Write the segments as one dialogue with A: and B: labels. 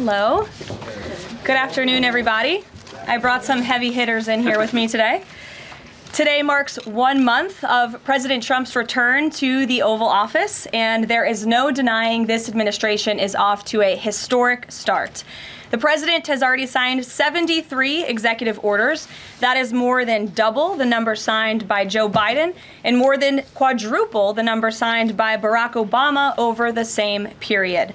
A: Hello. Good afternoon, everybody. I brought some heavy hitters in here with me today. Today marks 1 month of President Trump's return to the Oval Office, and there is no denying this administration is off to a historic start. The president has already signed 73 executive orders. That is more than double the number signed by Joe Biden and more than quadruple the number signed by Barack Obama over the same period.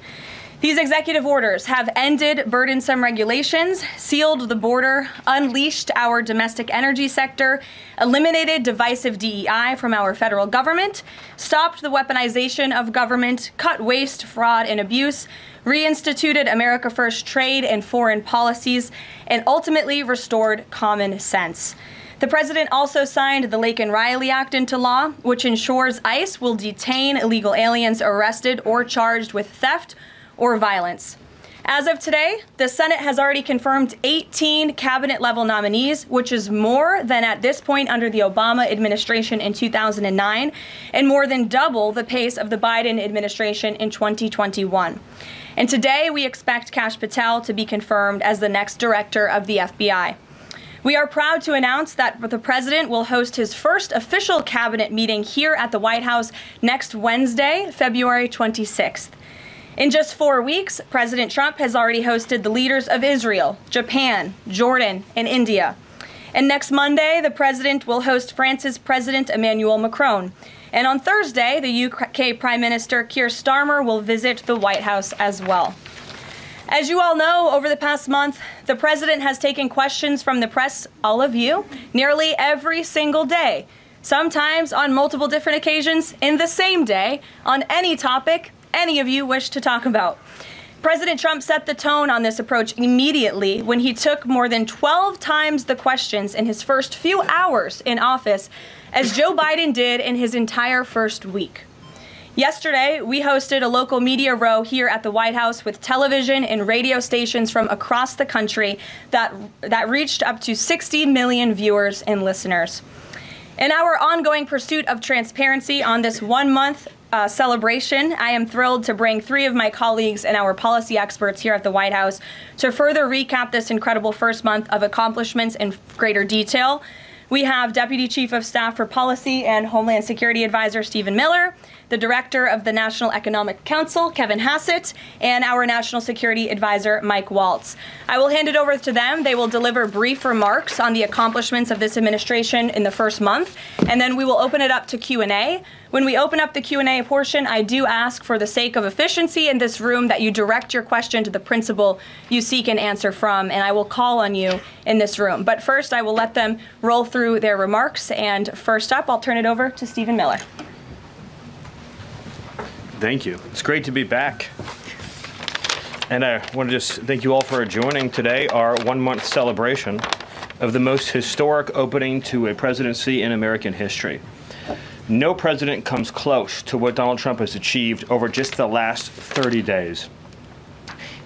A: These executive orders have ended burdensome regulations, sealed the border, unleashed our domestic energy sector, eliminated divisive DEI from our federal government, stopped the weaponization of government, cut waste, fraud, and abuse, reinstituted America First trade and foreign policies, and ultimately restored common sense. The president also signed the Laken Riley Act into law, which ensures ICE will detain illegal aliens arrested or charged with theft or violence. As of today, the Senate has already confirmed 18 cabinet-level nominees, which is more than at this point under the Obama administration in 2009, and more than double the pace of the Biden administration in 2021. And today, we expect Kash Patel to be confirmed as the next director of the FBI. We are proud to announce that the president will host his first official cabinet meeting here at the White House next Wednesday, February 26th. In just 4 weeks, President Trump has already hosted the leaders of Israel, Japan, Jordan, and India. And next Monday, the president will host France's President Emmanuel Macron. And on Thursday, the UK Prime Minister Keir Starmer will visit the White House as well. As you all know, over the past month, the president has taken questions from the press, all of you, nearly every single day, sometimes on multiple different occasions in the same day, on any topic any of you wish to talk about. President Trump set the tone on this approach immediately when he took more than 12 times the questions in his first few hours in office, as Joe Biden did in his entire first week. Yesterday, we hosted a local media row here at the White House with television and radio stations from across the country that reached up to 60 million viewers and listeners. In our ongoing pursuit of transparency on this 1 month celebration, I am thrilled to bring 3 of my colleagues and our policy experts here at the White House to further recap this incredible first month of accomplishments in greater detail. We have Deputy Chief of Staff for Policy and Homeland Security Advisor Stephen Miller, the Director of the National Economic Council, Kevin Hassett, and our National Security Advisor, Mike Waltz. I will hand it over to them. They will deliver brief remarks on the accomplishments of this administration in the first month, and then we will open it up to Q&A. When we open up the Q&A portion, I do ask, for the sake of efficiency in this room, that you direct your question to the principal you seek an answer from, and I will call on you in this room. But first, I will let them roll through their remarks, and first up, I'll turn it over to Stephen Miller.
B: Thank you. It's great to be back. And I want to just thank you all for joining today, our 1 month celebration of the most historic opening to a presidency in American history. No president comes close to what Donald Trump has achieved over just the last 30 days.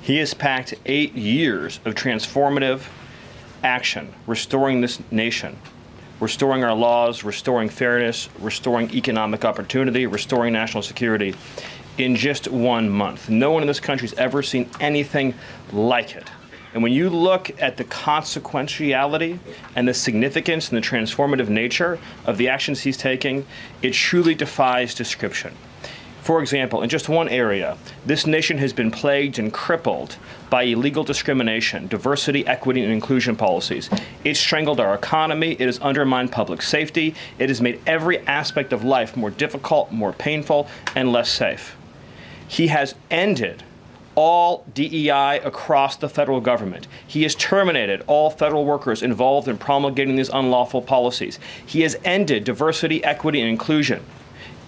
B: He has packed 8 years of transformative action, restoring this nation, restoring our laws, restoring fairness, restoring economic opportunity, restoring national security in just 1 month. No one in this country has ever seen anything like it. And when you look at the consequentiality and the significance and the transformative nature of the actions he's taking, it truly defies description. For example, in just one area, this nation has been plagued and crippled by illegal discrimination, diversity, equity, and inclusion policies. It's strangled our economy. It has undermined public safety. It has made every aspect of life more difficult, more painful, and less safe. He has ended all DEI across the federal government. He has terminated all federal workers involved in promulgating these unlawful policies. He has ended diversity, equity, and inclusion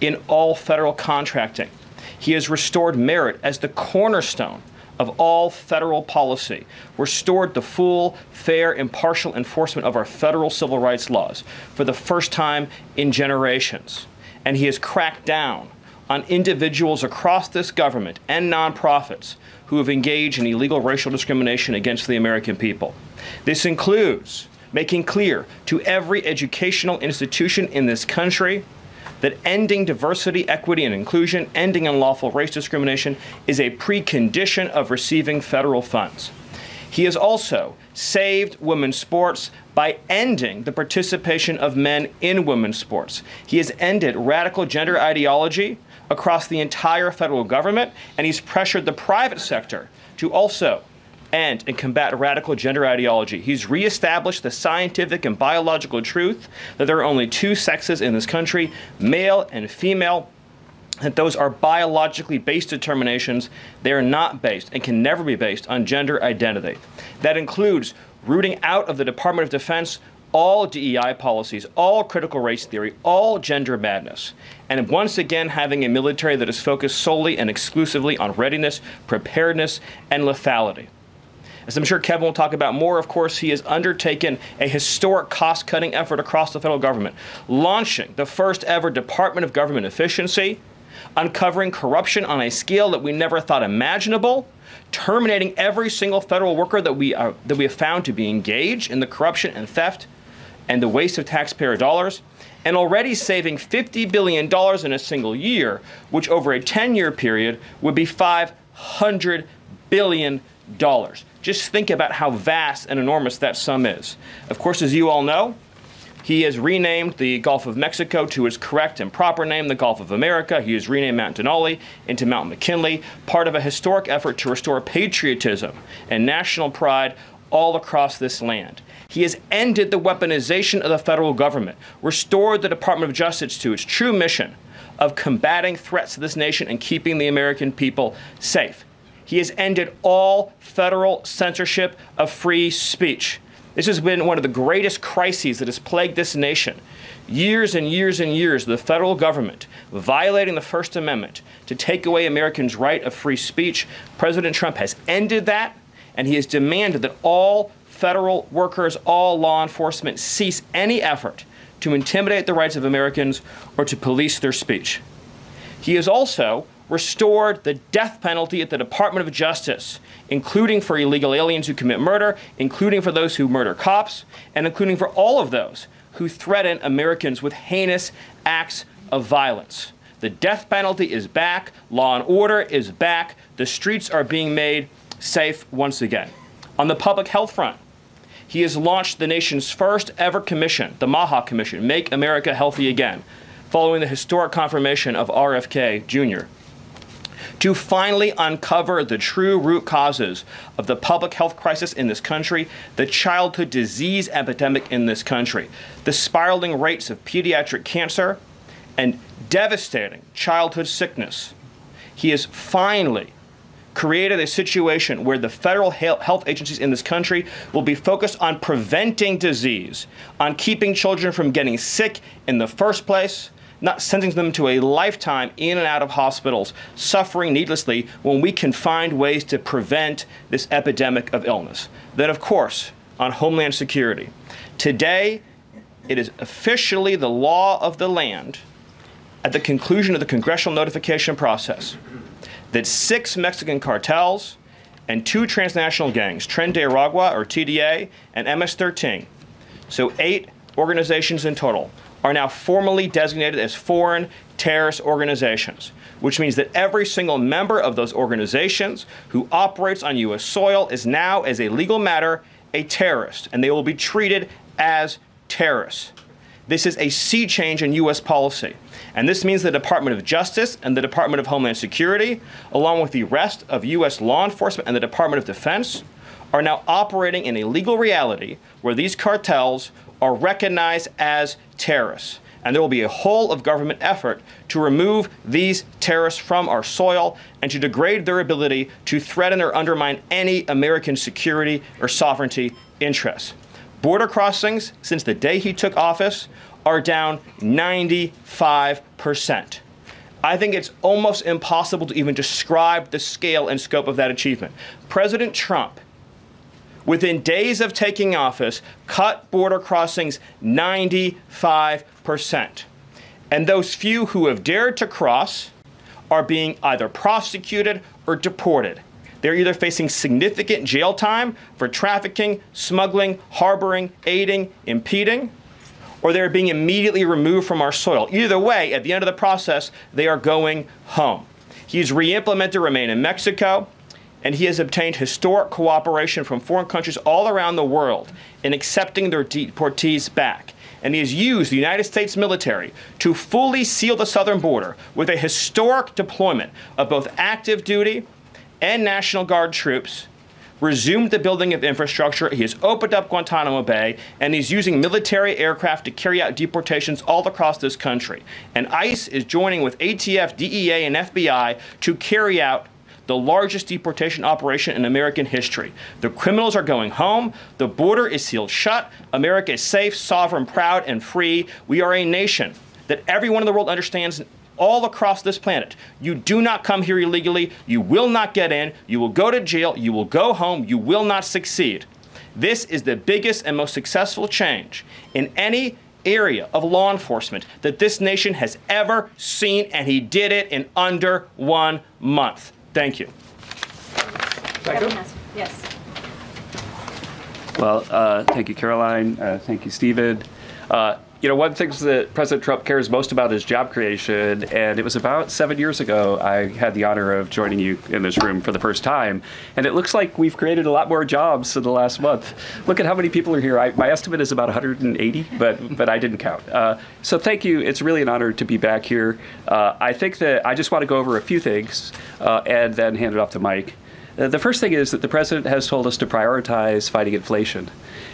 B: in all federal contracting. He has restored merit as the cornerstone of all federal policy, restored the full, fair, impartial enforcement of our federal civil rights laws for the first time in generations. And he has cracked down on individuals across this government and nonprofits who have engaged in illegal racial discrimination against the American people. This includes making clear to every educational institution in this country that ending diversity, equity, and inclusion, ending unlawful race discrimination is a precondition of receiving federal funds. He has also saved women's sports by ending the participation of men in women's sports. He has ended radical gender ideology across the entire federal government, and he's pressured the private sector to also end and combat radical gender ideology. He's reestablished the scientific and biological truth that there are only two sexes in this country, male and female, that those are biologically based determinations. They are not based and can never be based on gender identity. That includes rooting out of the Department of Defense all DEI policies, all critical race theory, all gender madness, and once again having a military that is focused solely and exclusively on readiness, preparedness, and lethality. As I'm sure Kevin will talk about more, of course, he has undertaken a historic cost-cutting effort across the federal government, launching the first ever Department of Government Efficiency, uncovering corruption on a scale that we never thought imaginable, terminating every single federal worker that we have found to be engaged in the corruption and theft and the waste of taxpayer dollars, and already saving $50 billion in a single year, which over a 10-year period would be $500 billion. Just think about how vast and enormous that sum is. Of course, as you all know, he has renamed the Gulf of Mexico to its correct and proper name, the Gulf of America. He has renamed Mount Denali into Mount McKinley, part of a historic effort to restore patriotism and national pride all across this land. He has ended the weaponization of the federal government, restored the Department of Justice to its true mission of combating threats to this nation and keeping the American people safe. He has ended all federal censorship of free speech. This has been one of the greatest crises that has plagued this nation. Years and years and years of the federal government violating the First Amendment to take away Americans' right of free speech. President Trump has ended that, and he has demanded that all federal workers, all law enforcement, cease any effort to intimidate the rights of Americans or to police their speech. He has also restored the death penalty at the Department of Justice, including for illegal aliens who commit murder, including for those who murder cops, and including for all of those who threaten Americans with heinous acts of violence. The death penalty is back. Law and order is back. The streets are being made safe once again. On the public health front, he has launched the nation's first ever commission, the MAHA Commission, Make America Healthy Again, following the historic confirmation of RFK Jr., to finally uncover the true root causes of the public health crisis in this country, the childhood disease epidemic in this country, the spiraling rates of pediatric cancer, and devastating childhood sickness. He has finally created a situation where the federal health agencies in this country will be focused on preventing disease, on keeping children from getting sick in the first place, not sentencing them to a lifetime in and out of hospitals, suffering needlessly, when we can find ways to prevent this epidemic of illness. Then, of course, on Homeland Security. Today, it is officially the law of the land, at the conclusion of the congressional notification process, that 6 Mexican cartels and 2 transnational gangs, Tren de Aragua, or TDA, and MS-13, so 8 organizations in total, are now formally designated as foreign terrorist organizations, which means that every single member of those organizations who operates on U.S. soil is now, as a legal matter, a terrorist, and they will be treated as terrorists. This is a sea change in U.S. policy, and this means the Department of Justice and the Department of Homeland Security, along with the rest of U.S. law enforcement and the Department of Defense, are now operating in a legal reality where these cartels are recognized as terrorists. And there will be a whole of government effort to remove these terrorists from our soil and to degrade their ability to threaten or undermine any American security or sovereignty interests. Border crossings, since the day he took office, are down 95%. I think it's almost impossible to even describe the scale and scope of that achievement. President Trump, within days of taking office, cut border crossings 95%. And those few who have dared to cross are being either prosecuted or deported. They're either facing significant jail time for trafficking, smuggling, harboring, aiding, impeding, or they're being immediately removed from our soil. Either way, at the end of the process, they are going home. He's re-implemented Remain in Mexico, and he has obtained historic cooperation from foreign countries all around the world in accepting their deportees back. And he has used the United States military to fully seal the southern border with a historic deployment of both active duty and National Guard troops, resumed the building of infrastructure. He has opened up Guantanamo Bay, and he's using military aircraft to carry out deportations all across this country. And ICE is joining with ATF, DEA, and FBI to carry out the largest deportation operation in American history. The criminals are going home. The border is sealed shut. America is safe, sovereign, proud, and free. We are a nation that everyone in the world understands all across this planet. You do not come here illegally. You will not get in. You will go to jail. You will go home. You will not succeed. This is the biggest and most successful change in any area of law enforcement that this nation has ever seen, and he did it in under 1 month. Thank you.
A: Kevin Hassett. Yes.
C: Well, thank you, Caroline. Thank you, Stephen. One of the things that President Trump cares most about is job creation, and it was about 7 years ago I had the honor of joining you in this room for the first time, and it looks like we've created a lot more jobs in the last month. Look at how many people are here. My estimate is about 180, but I didn't count. So thank you. It's really an honor to be back here. I think that I just want to go over a few things and then hand it off to Mike. The first thing is that the president has told us to prioritize fighting inflation.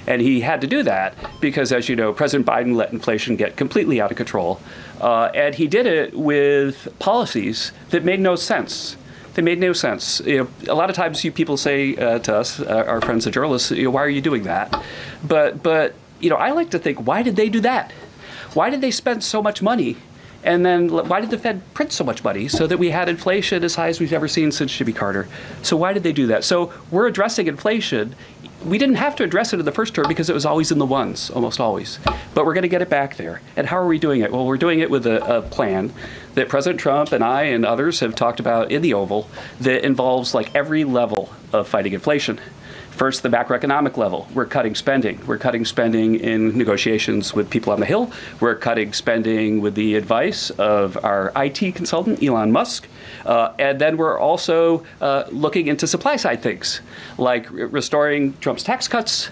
C: And he had to do that because, as you know, President Biden let inflation get completely out of control. And he did it with policies that made no sense. They made no sense. A lot of times people say to us, our friends, the journalists, why are you doing that? But I like to think, why did they do that? Why did they spend so much money? And then why did the Fed print so much money so that we had inflation as high as we've ever seen since Jimmy Carter? So why did they do that? So we're addressing inflation. We didn't have to address it in the first term because it was always in the ones, almost always. But we're going to get it back there. And how are we doing it? Well, we're doing it with a plan that President Trump and I and others have talked about in the Oval that involves like every level of fighting inflation. First, the macroeconomic level. We're cutting spending. We're cutting spending in negotiations with people on the Hill. We're cutting spending with the advice of our IT consultant, Elon Musk. And then we're also looking into supply side things, like restoring Trump's tax cuts,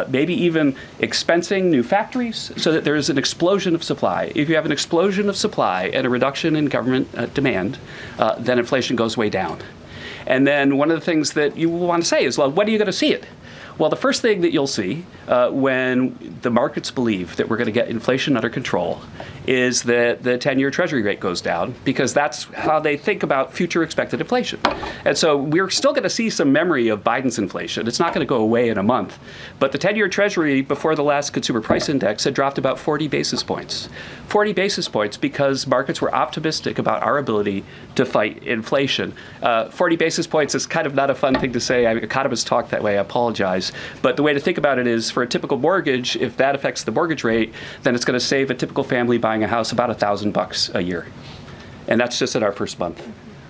C: maybe even expensing new factories so that there's an explosion of supply. If you have an explosion of supply and a reduction in government demand, then inflation goes way down. And then one of the things that you want to say is, well, when are you going to see it? Well, the first thing that you'll see when the markets believe that we're going to get inflation under control is that the 10-year Treasury rate goes down, because that's how they think about future expected inflation. And so we're still going to see some memory of Biden's inflation. It's not going to go away in a month. But the 10-year Treasury before the last consumer price index had dropped about 40 basis points. 40 basis points because markets were optimistic about our ability to fight inflation. 40 basis points is kind of not a fun thing to say. Economists talk that way. I apologize. But the way to think about it is, for a typical mortgage, if that affects the mortgage rate, then it's going to save a typical family buying a house about $1,000 a year. And that's just in our first month.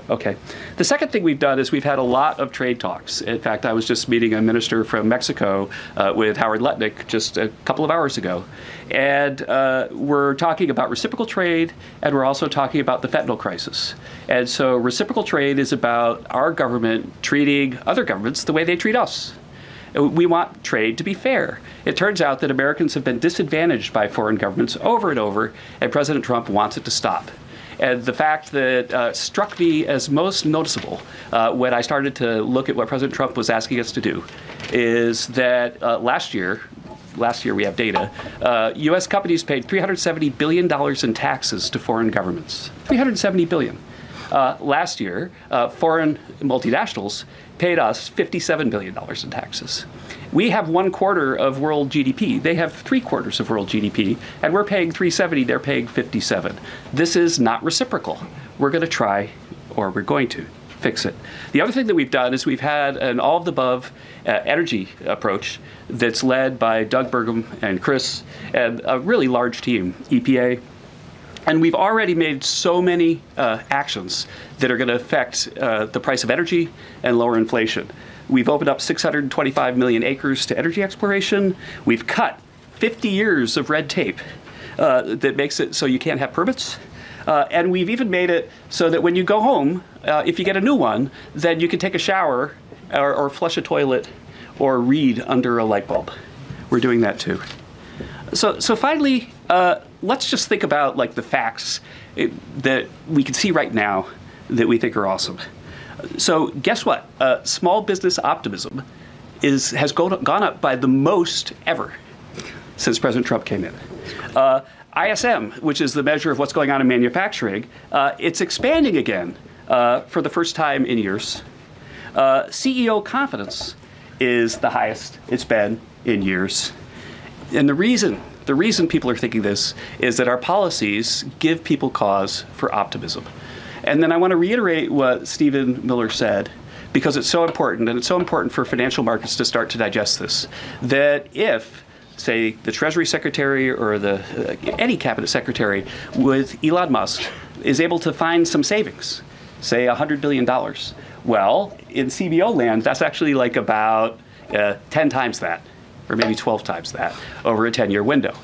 C: Okay. The second thing we've done is we've had a lot of trade talks. In fact, I was just meeting a minister from Mexico with Howard Lutnick just a couple of hours ago. And we're talking about reciprocal trade, and we're also talking about the fentanyl crisis. And so reciprocal trade is about our government treating other governments the way they treat us. We want trade to be fair. It turns out that Americans have been disadvantaged by foreign governments over and over, and President Trump wants it to stop. And the fact that struck me as most noticeable when I started to look at what President Trump was asking us to do is that last year we have data, U.S. companies paid $370 billion in taxes to foreign governments. $370 billion. Last year, foreign multinationals paid us $57 billion in taxes. We have 1/4 of world GDP. They have 3/4 of world GDP, and we're paying 370, they're paying 57. This is not reciprocal. We're going to try, or we're going to fix it. The other thing that we've done is we've had an all-of-the-above energy approach that's led by Doug Burgum and Chris and a really large team, EPA. And we've already made so many actions that are going to affect the price of energy and lower inflation. We've opened up 625 million acres to energy exploration. We've cut 50 years of red tape. that makes it so you can't have permits. And we've even made it so that when you go home, if you get a new one, then you can take a shower or flush a toilet or read under a light bulb. We're doing that too. So finally, let's just think about like the facts that we can see right now that we think are awesome. So guess what? Small business optimism has gone up by the most ever since President Trump came in. ISM, which is the measure of what's going on in manufacturing, it's expanding again for the first time in years. CEO confidence is the highest it's been in years. And the reason people are thinking this is that our policies give people cause for optimism. And then I want to reiterate what Stephen Miller said, because it's so important, and it's so important for financial markets to start to digest this, that if, say, the Treasury Secretary or any cabinet secretary with Elon Musk is able to find some savings, say $100 billion, well, in CBO land, that's actually like about 10 times that, or maybe 12 times that, over a 10-year window.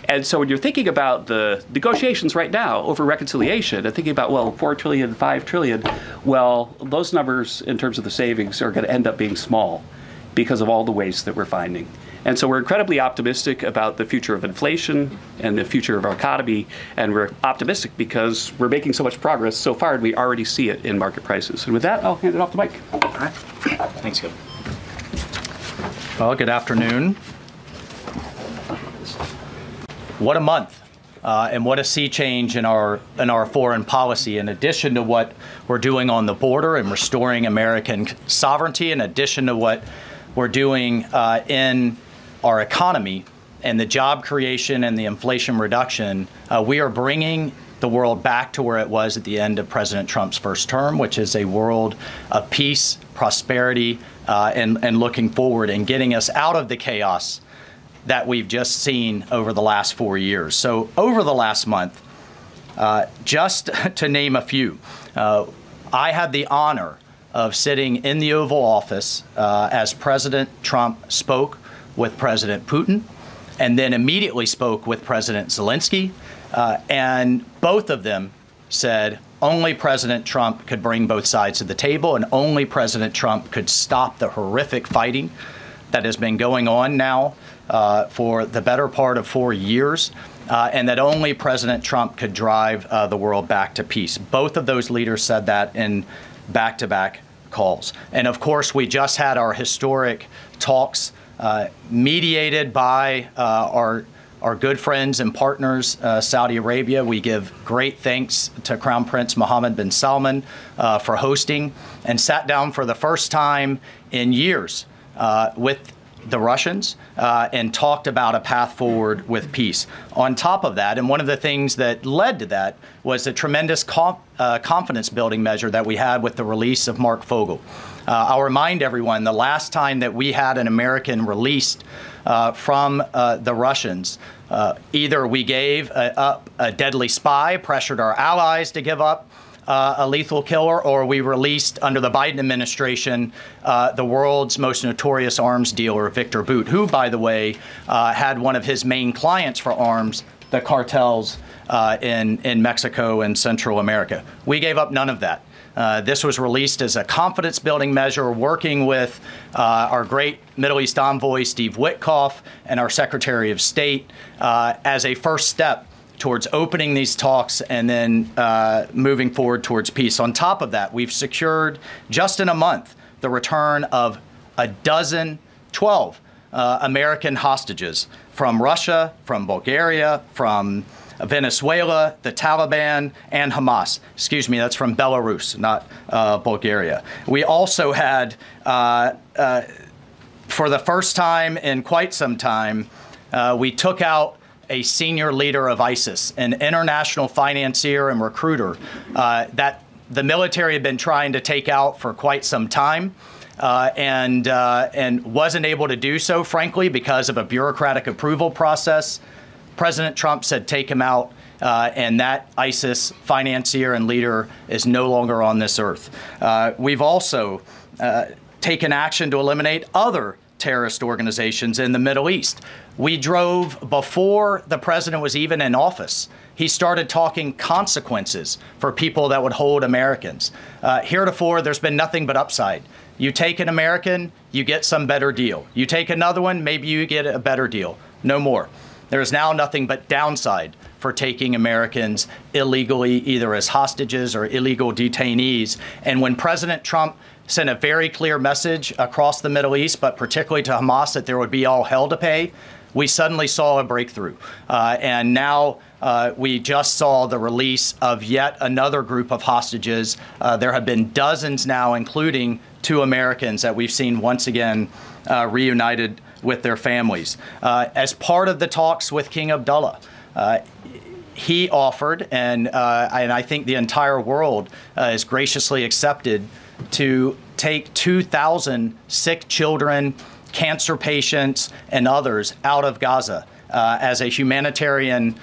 C: And so when you're thinking about the negotiations right now over reconciliation and thinking about, well, 4 trillion, 5 trillion, well, those numbers in terms of the savings are going to end up being small because of all the waste that we're finding. And so we're incredibly optimistic about the future of inflation and the future of our economy. And we're optimistic because we're making so much progress so far, and we already see it in market prices. And with that, I'll hand it off to Mike.
D: All right. Thanks, Kevin. Well, good afternoon. What a month, and what a sea change in our foreign policy. In addition to what we're doing on the border and restoring American sovereignty, in addition to what we're doing in our economy and the job creation and the inflation reduction, we are bringing the world back to where it was at the end of President Trump's first term, which is a world of peace, prosperity, and looking forward and getting us out of the chaos that we've just seen over the last 4 years. So over the last month, just to name a few, I had the honor of sitting in the Oval Office as President Trump spoke with President Putin, and then immediately spoke with President Zelensky, and both of them said only President Trump could bring both sides to the table, and only President Trump could stop the horrific fighting that has been going on now for the better part of 4 years, and that only President Trump could drive the world back to peace. Both of those leaders said that in back-to-back calls. And of course, we just had our historic talks mediated by our good friends and partners, Saudi Arabia. We give great thanks to Crown Prince Mohammed bin Salman for hosting, and sat down for the first time in years with the Russians and talked about a path forward with peace. On top of that, and one of the things that led to that was the tremendous confidence building measure that we had with the release of Mark Fogel. I'll remind everyone, the last time that we had an American released from the Russians, either we gave up a deadly spy, pressured our allies to give up a lethal killer, or we released, under the Biden administration, the world's most notorious arms dealer, Victor Bout, who, by the way, had one of his main clients for arms, the cartels in Mexico and Central America. We gave up none of that. This was released as a confidence-building measure, working with our great Middle East envoy, Steve Witkoff, and our Secretary of State as a first step towards opening these talks and then moving forward towards peace. On top of that, we've secured, just in a month, the return of 12 American hostages from Russia, from Bulgaria, from Venezuela, the Taliban, and Hamas. Excuse me, that's from Belarus, not Bulgaria. We also had, for the first time in quite some time, we took out a senior leader of ISIS, an international financier and recruiter that the military had been trying to take out for quite some time, and wasn't able to do so, frankly, because of a bureaucratic approval process. President Trump said, take him out, and that ISIS financier and leader is no longer on this earth. We've also taken action to eliminate other terrorist organizations in the Middle East. We drove, before the president was even in office, he started talking consequences for people that would hold Americans. Heretofore, there's been nothing but upside. You take an American, you get some better deal. You take another one, maybe you get a better deal. No more. There is now nothing but downside for taking Americans illegally, either as hostages or illegal detainees. And when President Trump sent a very clear message across the Middle East, but particularly to Hamas, that there would be all hell to pay, we suddenly saw a breakthrough. And now we just saw the release of yet another group of hostages. There have been dozens now, including 2 Americans that we've seen once again reunited with their families. As part of the talks with King Abdullah, he offered, and I think the entire world is graciously accepted, to take 2,000 sick children, cancer patients, and others out of Gaza as a humanitarian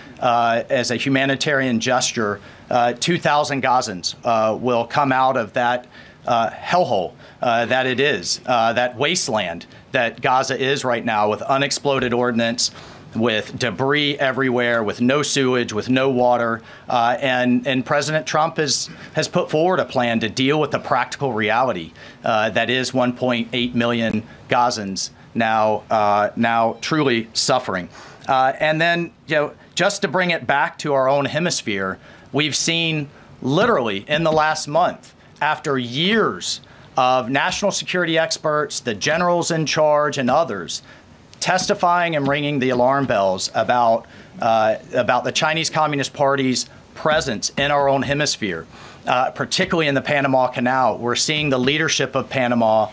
D: gesture. 2,000 Gazans will come out of that hellhole that it is, that wasteland that Gaza is right now, with unexploded ordnance, with debris everywhere, with no sewage, with no water. And President Trump has put forward a plan to deal with the practical reality that is 1.8 million Gazans now truly suffering. And then, just to bring it back to our own hemisphere, we've seen literally in the last month, after years of national security experts, the generals in charge, and others testifying and ringing the alarm bells about the Chinese Communist Party's presence in our own hemisphere, particularly in the Panama Canal. We're seeing the leadership of Panama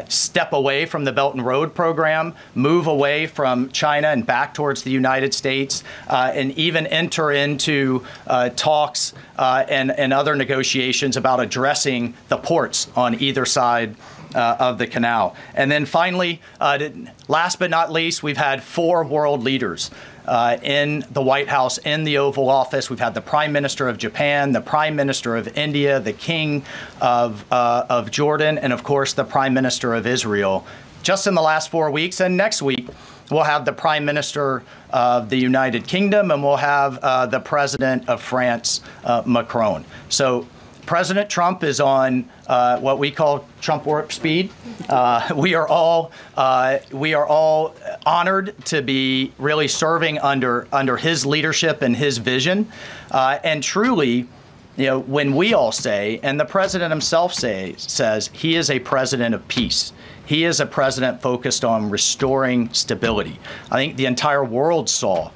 D: step away from the Belt and Road program, move away from China and back towards the United States, and even enter into talks and other negotiations about addressing the ports on either side of the canal. And then finally, last but not least, we've had 4 world leaders in the White House, in the Oval Office. We've had the Prime Minister of Japan, the Prime Minister of India, the King of Jordan, and of course the Prime Minister of Israel, just in the last 4 weeks. And next week, we'll have the Prime Minister of the United Kingdom, and we'll have the President of France, Macron. So President Trump is on what we call Trump warp speed. We are all honored to be really serving under his leadership and his vision. And truly, when we all say, and the president himself says, he is a president of peace. He is a president focused on restoring stability. I think the entire world saw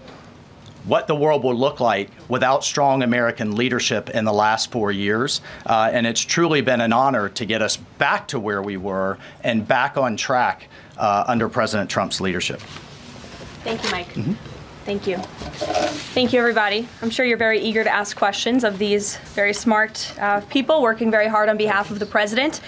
D: what the world will look like without strong American leadership in the last 4 years. And it's truly been an honor to get us back to where we were and back on track under President Trump's leadership.
A: Thank you, Mike. Thank you. Thank you, everybody. I'm sure you're very eager to ask questions of these very smart people working very hard on behalf of the president.